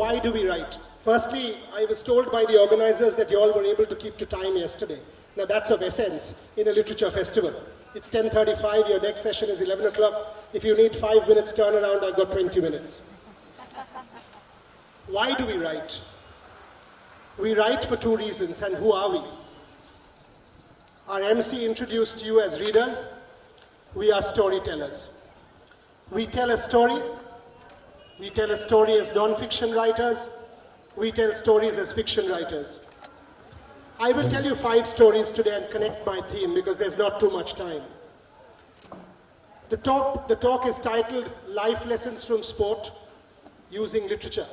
why do we write? Firstly, I was told by the organizers that you all were able to keep to time yesterday. Now that's of essence in a literature festival. It's 10:35, your next session is 11 o'clock. If you need 5 minutes turnaround, I've got 20 minutes. Why do we write? We write for two reasons, and who are we? Our MC introduced you as readers. We are storytellers. We tell a story. We tell a story as non-fiction writers. We tell stories as fiction writers. I will tell you 5 stories today and connect my theme because there's not too much time. The talk is titled Life Lessons from Sport Using Literature.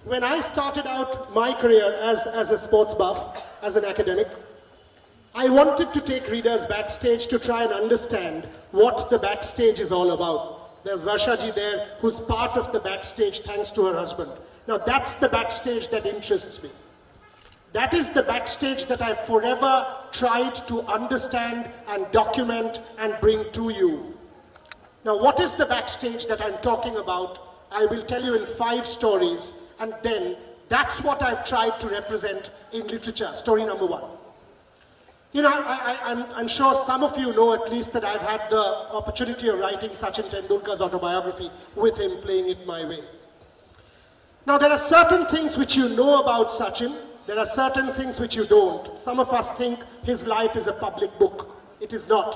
When I started out my career as a sports buff, as an academic, I wanted to take readers backstage to try and understand what the backstage is all about. There's Varshaji there, who's part of the backstage thanks to her husband. Now that's the backstage that interests me. That is the backstage that I've forever tried to understand and document and bring to you. Now what is the backstage that I'm talking about? I will tell you in 5 stories, and then that's what I've tried to represent in literature. Story number 1. You know, I'm sure some of you know at least that I've had the opportunity of writing Sachin Tendulkar's autobiography with him, playing it my way. Now there are certain things which you know about Sachin, there are certain things which you don't. Some of us think his life is a public book. It is not.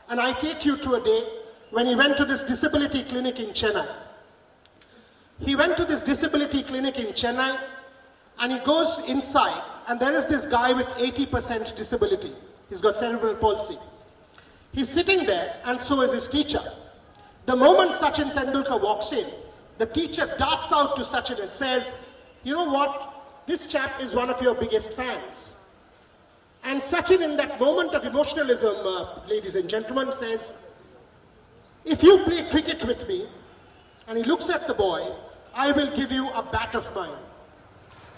And I take you to a day when he went to this disability clinic in Chennai. He went to this disability clinic in Chennai and he goes inside and there is this guy with 80% disability. He's got cerebral palsy. He's sitting there and so is his teacher. The moment Sachin Tendulkar walks in, the teacher darts out to Sachin and says, you know what? This chap is one of your biggest fans. And Sachin, in that moment of emotionalism, ladies and gentlemen, says, if you play cricket with me, and he looks at the boy, I will give you a bat of mine.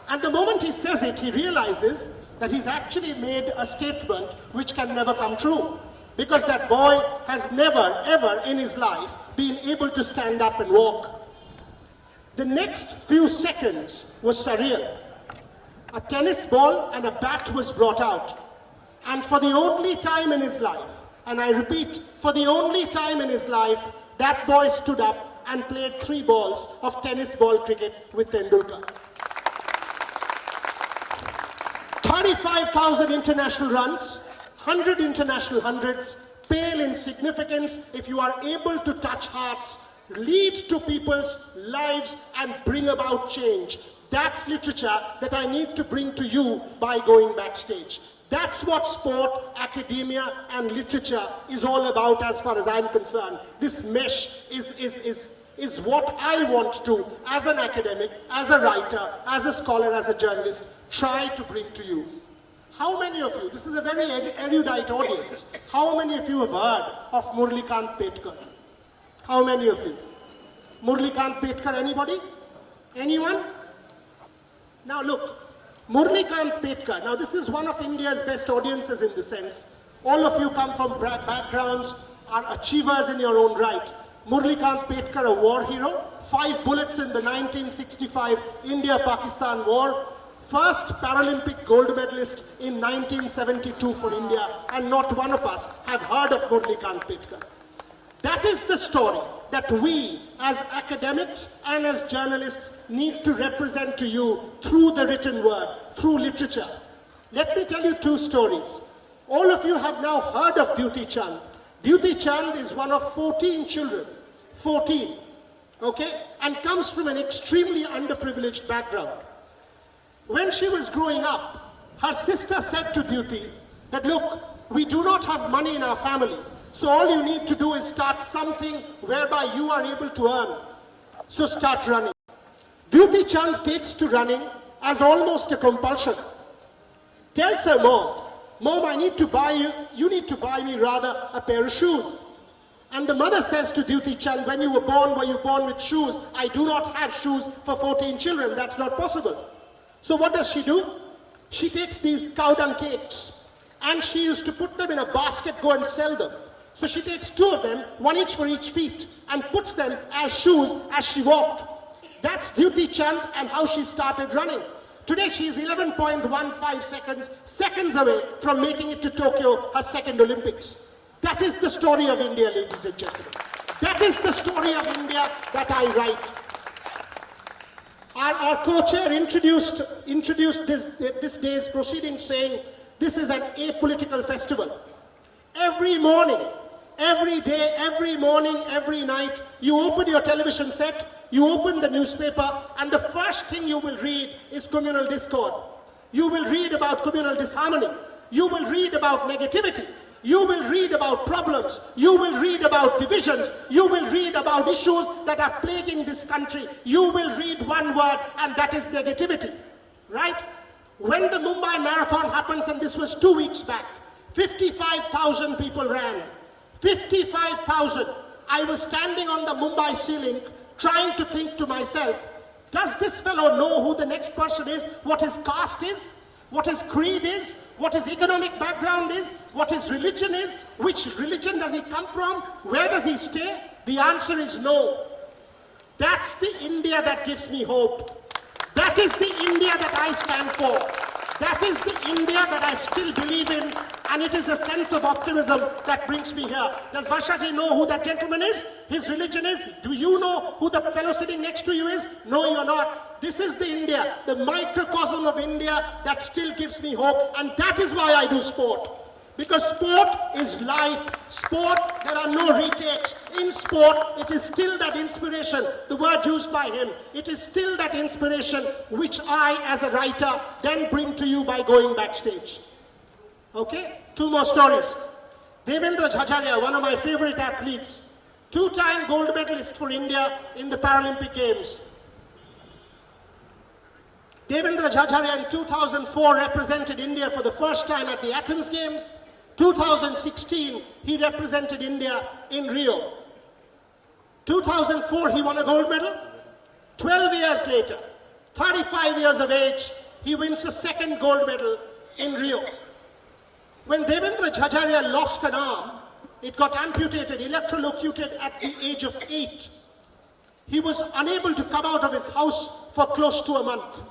And the moment he says it, he realizes that he's actually made a statement which can never come true. Because that boy has never, ever in his life been able to stand up and walk. The next few seconds was surreal. A tennis ball and a bat was brought out. And for the only time in his life, and I repeat, for the only time in his life, that boy stood up and played 3 balls of tennis ball cricket with Tendulkar. 35,000 international runs, 100 international hundreds, pale in significance if you are able to touch hearts, lead to people's lives and bring about change. That's literature that I need to bring to you by going backstage. That's what sport, academia and literature is all about as far as I'm concerned. This mesh is what I want to, as an academic, as a writer, as a scholar, as a journalist, try to bring to you. How many of you, this is a very erudite audience, how many of you have heard of Murlikant Petkar? How many of you? Murlikant Petkar, anybody? Anyone? Now look, Murlikant Petkar, now this is one of India's best audiences in the sense. All of you come from backgrounds, are achievers in your own right. Murlikant Petkar, a war hero, 5 bullets in the 1965 India-Pakistan war, first Paralympic gold medalist in 1972 for India, and not one of us have heard of Murlikant Petkar. That is the story that we as academics and as journalists need to represent to you through the written word, through literature. Let me tell you 2 stories. All of you have now heard of Duti Chand. Duti Chand is one of 14 children, 14, okay, and comes from an extremely underprivileged background. When she was growing up, her sister said to Duti that, look, we do not have money in our family. So all you need to do is start something whereby you are able to earn. So start running. Duti Chand takes to running as almost a compulsion. Tells her mom, Mom, I need to buy you need to buy me rather a pair of shoes. And the mother says to Duti Chand, when you were you born with shoes? I do not have shoes for 14 children. That's not possible. So what does she do? She takes these cow dung cakes and she used to put them in a basket, go and sell them. So she takes 2 of them, 1 each for each feet, and puts them as shoes as she walked. That's Dhyuti Chand and how she started running. Today she is 11.15 seconds away from making it to Tokyo, her second Olympics. That is the story of India, ladies and gentlemen. That is the story of India that I write. Our co-chair introduced this day's proceedings saying, this is an apolitical festival. Every morning, every day, every morning, every night, you open your television set, you open the newspaper, and the first thing you will read is communal discord. You will read about communal disharmony. You will read about negativity. You will read about problems. You will read about divisions. You will read about issues that are plaguing this country. You will read one word, and that is negativity, right? When the Mumbai Marathon happens, and this was 2 weeks back, 55,000 people ran. 55,000. I was standing on the Mumbai ceiling trying to think to myself, does this fellow know who the next person is, what his caste is, what his creed is, what his economic background is, what his religion is, which religion does he come from, where does he stay? The answer is no. That's the India that gives me hope. That is the India that I stand for. That is the India that I still believe in, and it is a sense of optimism that brings me here. Does Varshaji know who that gentleman is? His religion is? Do you know who the fellow sitting next to you is? No, you're not. This is the India, the microcosm of India that still gives me hope, and that is why I do sport. Because sport is life. Sport, there are no retakes. In sport, it is still that inspiration, the word used by him, it is still that inspiration which I, as a writer, then bring to you by going backstage. Okay? 2 more stories. Devendra Jhajaria, one of my favorite athletes, 2-time gold medalist for India in the Paralympic Games. Devendra Jhajaria in 2004 represented India for the first time at the Athens Games. 2016, he represented India in Rio. 2004, he won a gold medal. 12 years later, 35 years of age, he wins a second gold medal in Rio. When Devendra Jhajaria lost an arm, it got amputated, electrocuted at the age of 8. He was unable to come out of his house for close to a month.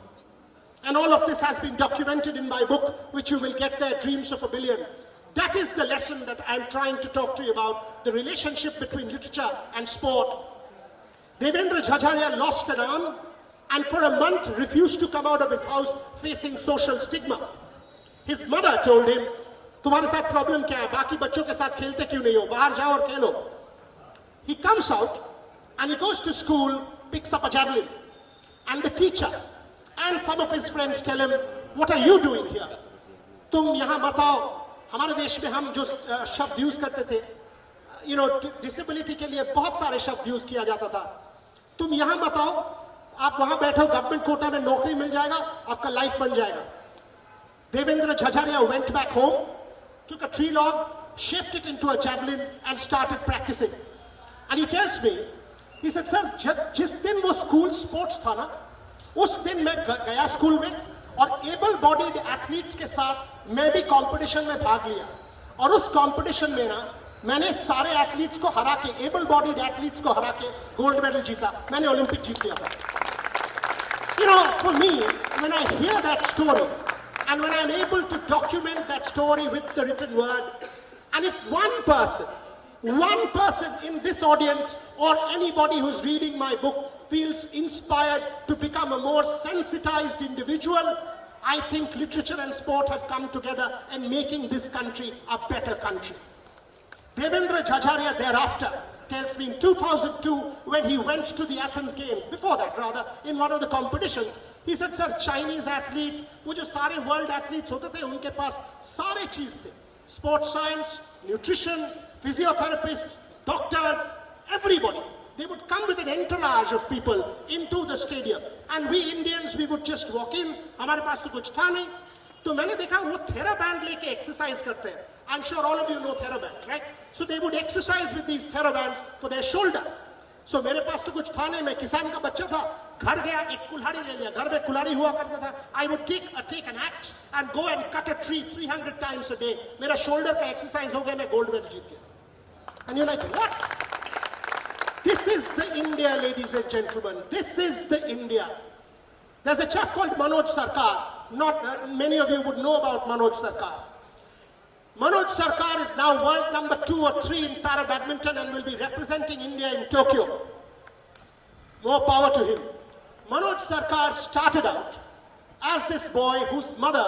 And all of this has been documented in my book, which you will get there, Dreams of a Billion. That is the lesson that I'm trying to talk to you about, the relationship between literature and sport. Devendra Jhajaria lost an arm and for a month refused to come out of his house, facing social stigma. His mother told him, तुम्हारे साथ problem क्या है? बाकी बच्चों के साथ खेलते क्यों नहीं हो? बाहर जाओ और खेलो. He comes out and he goes to school, picks up a javelin. And the teacher and some of his friends tell him, what are you doing here? तुम यहाँ मत आओ. हमारे देश में हम जो शब्द यूज करते थे, डिसेबिलिटी के लिए बहुत सारे शब्द यूज किया जाता था. तुम यहाँ मत आओ, आप वहां बैठो, गवर्नमेंट कोटा में नौकरी मिल जाएगा, आपका लाइफ बन जाएगा. Devendra Jhajaria went back home, took a tree log, shaped it into a javelin and started practicing. And he tells me, he said, sir, जिस दिन वो स्कूल स्पोर्ट्स था ना, उस दिन मैं गया स्कूल में और एबल बॉडीड एथलीट्स के साथ मैं भी कंपटीशन में भाग लिया. और उस कंपटीशन में ना मैंने सारे एथलीट्स को हरा के, एबल बॉडीड एथलीट्स को हरा के गोल्ड मेडल जीता. मैंने ओलंपिक जीत लिया था. For me, when I hear that story and when I'm able to document that story with the written word, and if one person in this audience or anybody who's reading my book feels inspired to become a more sensitized individual, I think literature and sport have come together in making this country a better country. Devendra Jhajaria thereafter tells me in 2002, when he went to the Athens Games, before that rather, in one of the competitions, he said, sir, Chinese athletes, वो जो सारे world athletes होते थे, उनके पास सारे चीज थे. Sports science, nutrition, physiotherapists, doctors, everybody. They would come with an entourage of people into the stadium. And we Indians, we would just walk in, हमारे पास तो कुछ था नहीं. तो मैंने देखा वो TheraBand लेके exercise करते हैं. I'm sure all of you know TheraBand, right? So they would exercise with these TheraBands for their shoulder. So मेरे पास तो कुछ था नहीं, मैं किसान का बच्चा था, घर गया एक कुल्हाड़ी ले लिया, घर में कुल्हाड़ी हुआ करता था. I would take an axe and go and cut a tree 300 times a day. मेरा shoulder का exercise हो गया, मैं gold medal जीत गया. And you're like, what? This is the India, ladies and gentlemen. This is the India. There's a chap called Manoj Sarkar. Not many of you would know about Manoj Sarkar. Manoj Sarkar is now world number 2 or 3 in para badminton and will be representing India in Tokyo. More power to him. Manoj Sarkar started out as this boy whose mother,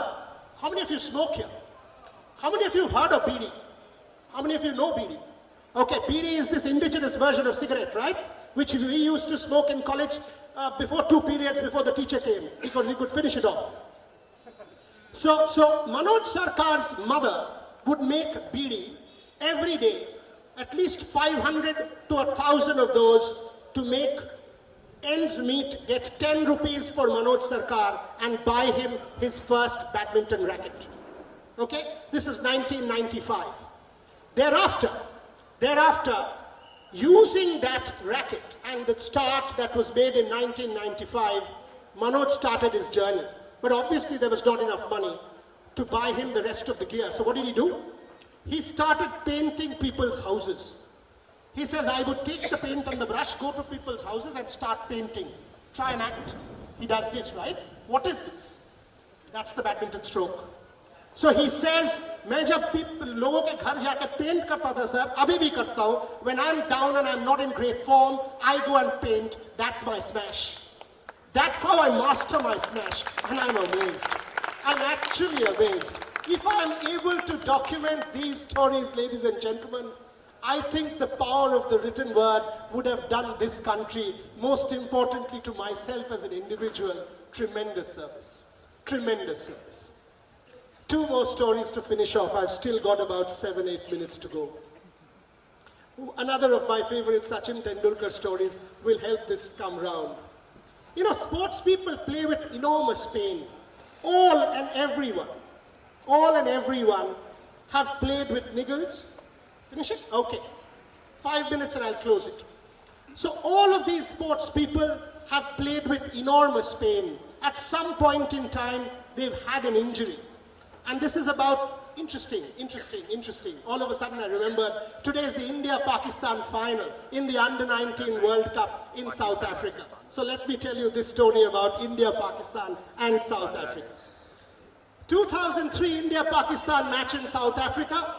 how many of you smoke here? How many of you have heard of bidi? How many of you know bidi? Okay, bidi is this indigenous version of cigarette, right? Which we used to smoke in college before 2 periods before the teacher came, because we could finish it off. So Manoj Sarkar's mother would make bidi every day, at least 500 to 1,000 of those to make ends meet, get 10 rupees for Manoj Sarkar and buy him his first badminton racket. Okay, this is 1995. Thereafter, using that racket and the start that was made in 1995, Manoj started his journey. But obviously there was not enough money to buy him the rest of the gear. So what did he do? He started painting people's houses. He says, I would take the paint and the brush, go to people's houses and start painting. Try and act. He does this, right? What is this? That's the badminton stroke. So he says, मैं जब लोगों के घर जाके paint करता था sir, अभी भी करता हूँ. When I'm down and I'm not in great form, I go and paint. That's my smash. That's how I master my smash. And I'm amazed. I'm actually amazed. If I'm able to document these stories, ladies and gentlemen, I think the power of the written word would have done this country, most importantly to myself as an individual, tremendous service. Tremendous service. 2 more stories to finish off. I've still got about 7-8 minutes to go. Another of my favorite Sachin Tendulkar stories will help this come round. You know, sports people play with enormous pain. All and everyone have played with niggles. Finish it? Okay. 5 minutes and I'll close it. So all of these sports people have played with enormous pain. At some point in time, they've had an injury. And this is about interesting. All of a sudden I remember today is the India-Pakistan final in the Under-19 World Cup in South Africa. So let me tell you this story about India, Pakistan and South Africa. 2003 India-Pakistan match in South Africa.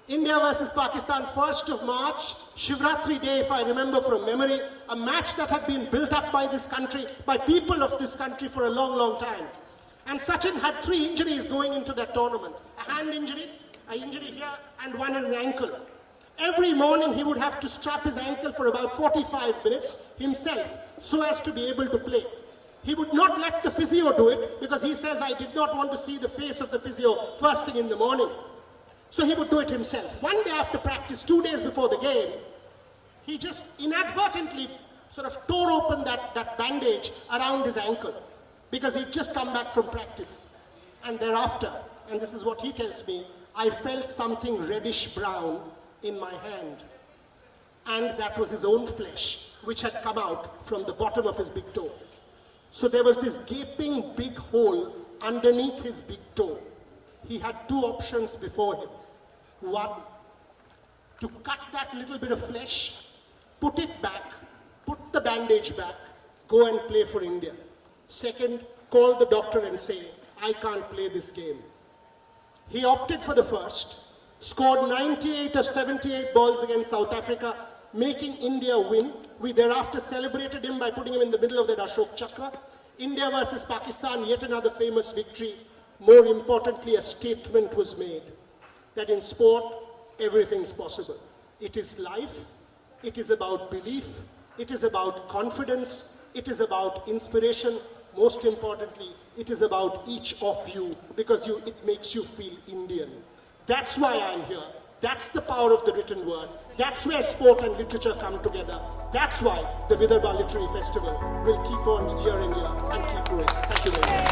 India versus Pakistan, 1st of March, Shivratri Day, if I remember from memory, a match that had been built up by this country, by people of this country for a long, long time. And Sachin had 3 injuries going into that tournament. A hand injury, an injury here, and one in his ankle. Every morning he would have to strap his ankle for about 45 minutes himself, so as to be able to play. He would not let the physio do it, because he says, I did not want to see the face of the physio first thing in the morning. So he would do it himself. One day after practice, 2 days before the game, he just inadvertently sort of tore open that bandage around his ankle, because he'd just come back from practice. And thereafter, and this is what he tells me, I felt something reddish brown in my hand. And that was his own flesh, which had come out from the bottom of his big toe. So there was this gaping big hole underneath his big toe. He had 2 options before him. One, to cut that little bit of flesh, put it back, put the bandage back, go and play for India. Second, call the doctor and say, I can't play this game. He opted for the first, scored 98 of 78 balls against South Africa, making India win. We thereafter celebrated him by putting him in the middle of that Ashok Chakra. India versus Pakistan, yet another famous victory. More importantly, a statement was made that in sport, everything's possible. It is life, it is about belief, it is about confidence, it is about inspiration. Most importantly, it is about each of you, because it makes you feel Indian. That's why I'm here. That's the power of the written word. That's where sport and literature come together. That's why the Vidarbha Literary Festival will keep on year and year and keep growing. Thank you very much.